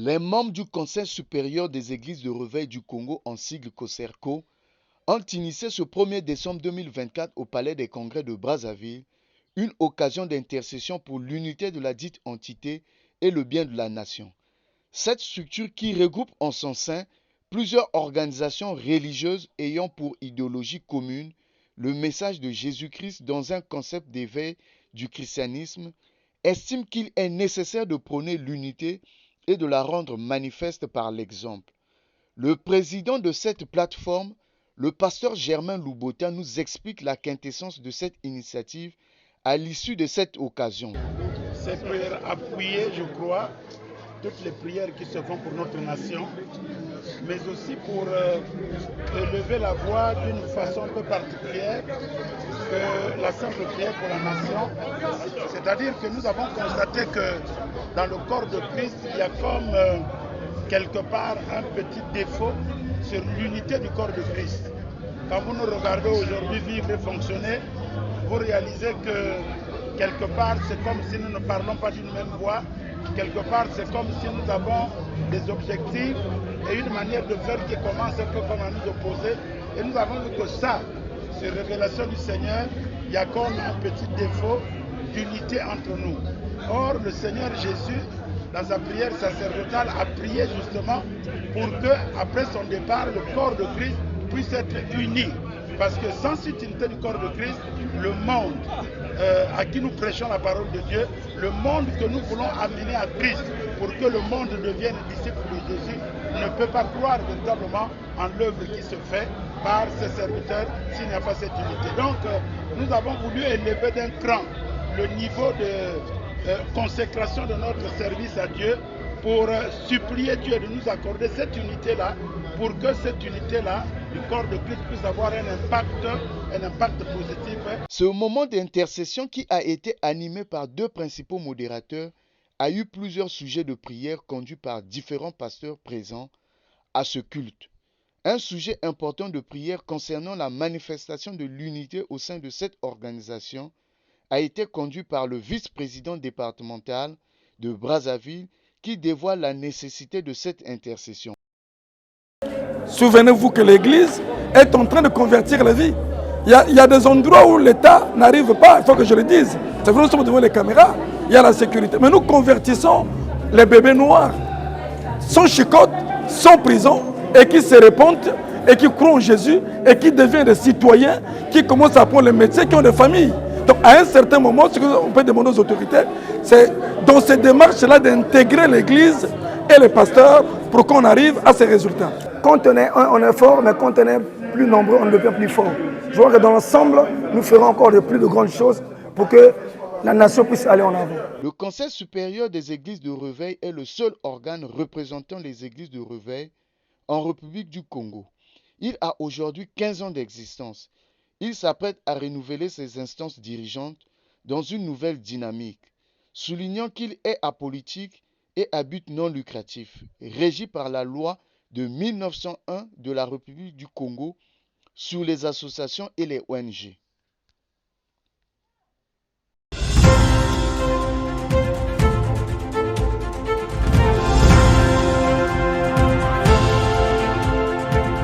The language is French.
Les membres du Conseil supérieur des églises de réveil du Congo, en sigle COSERCO, ont initié ce 1er décembre 2024 au Palais des Congrès de Brazzaville une occasion d'intercession pour l'unité de la dite entité et le bien de la nation. Cette structure qui regroupe en son sein plusieurs organisations religieuses ayant pour idéologie commune le message de Jésus-Christ dans un concept d'éveil du christianisme, estime qu'il est nécessaire de prôner l'unité et de la rendre manifeste par l'exemple. Le président de cette plateforme, le pasteur Germain Loubota, nous explique la quintessence de cette initiative à l'issue de cette occasion. C'est pour appuyer, je crois, toutes les prières qui se font pour notre nation, mais aussi pour élever la voix d'une façon un peu particulière que la simple prière pour la nation. C'est-à-dire que nous avons constaté que dans le corps de Christ, il y a comme quelque part un petit défaut sur l'unité du corps de Christ. Quand vous nous regardez aujourd'hui vivre et fonctionner, vous réalisez que quelque part c'est comme si nous ne parlons pas d'une même voix. Quelque part, c'est comme si nous avons des objectifs et une manière de faire qui commence un peu comme à nous opposer. Et nous avons vu que ça, sur révélation du Seigneur, il y a comme un petit défaut d'unité entre nous. Or, le Seigneur Jésus, dans sa prière sacerdotale, a prié justement pour que, après son départ, le corps de Christ puisse être uni. Parce que sans cette unité du corps de Christ, le monde à qui nous prêchons la parole de Dieu, le monde que nous voulons amener à Christ pour que le monde devienne disciple de Jésus, ne peut pas croire véritablement en l'œuvre qui se fait par ses serviteurs s'il n'y a pas cette unité. Donc nous avons voulu élever d'un cran le niveau de consécration de notre service à Dieu pour supplier Dieu de nous accorder cette unité-là, pour que cette unité-là du corps de Christ puisse avoir un impact positif. Ce moment d'intercession qui a été animé par deux principaux modérateurs a eu plusieurs sujets de prière conduits par différents pasteurs présents à ce culte. Un sujet important de prière concernant la manifestation de l'unité au sein de cette organisation a été conduit par le vice-président départemental de Brazzaville qui dévoile la nécessité de cette intercession. Souvenez-vous que l'Église est en train de convertir la vie. Il y a des endroits où l'État n'arrive pas, il faut que je le dise. C'est vrai, nous sommes devant les caméras, il y a la sécurité. Mais nous convertissons les bébés noirs, sans chicotte, sans prison, et qui se répandent, et qui croient en Jésus, et qui deviennent des citoyens, qui commencent à prendre les médecins, qui ont des familles. Donc à un certain moment, ce qu'on peut demander aux autorités, c'est dans cette démarche-là d'intégrer l'Église et les pasteurs pour qu'on arrive à ces résultats. Quand on est fort, mais quand on est plus nombreux, on devient plus fort. Je vois que dans l'ensemble, nous ferons encore de plus de grandes choses pour que la nation puisse aller en avant. Le Conseil supérieur des églises de réveil est le seul organe représentant les églises de réveil en République du Congo. Il a aujourd'hui 15 ans d'existence. Il s'apprête à renouveler ses instances dirigeantes dans une nouvelle dynamique, soulignant qu'il est apolitique et à but non lucratif, régi par la loi de 1901 de la République du Congo sur les associations et les ONG.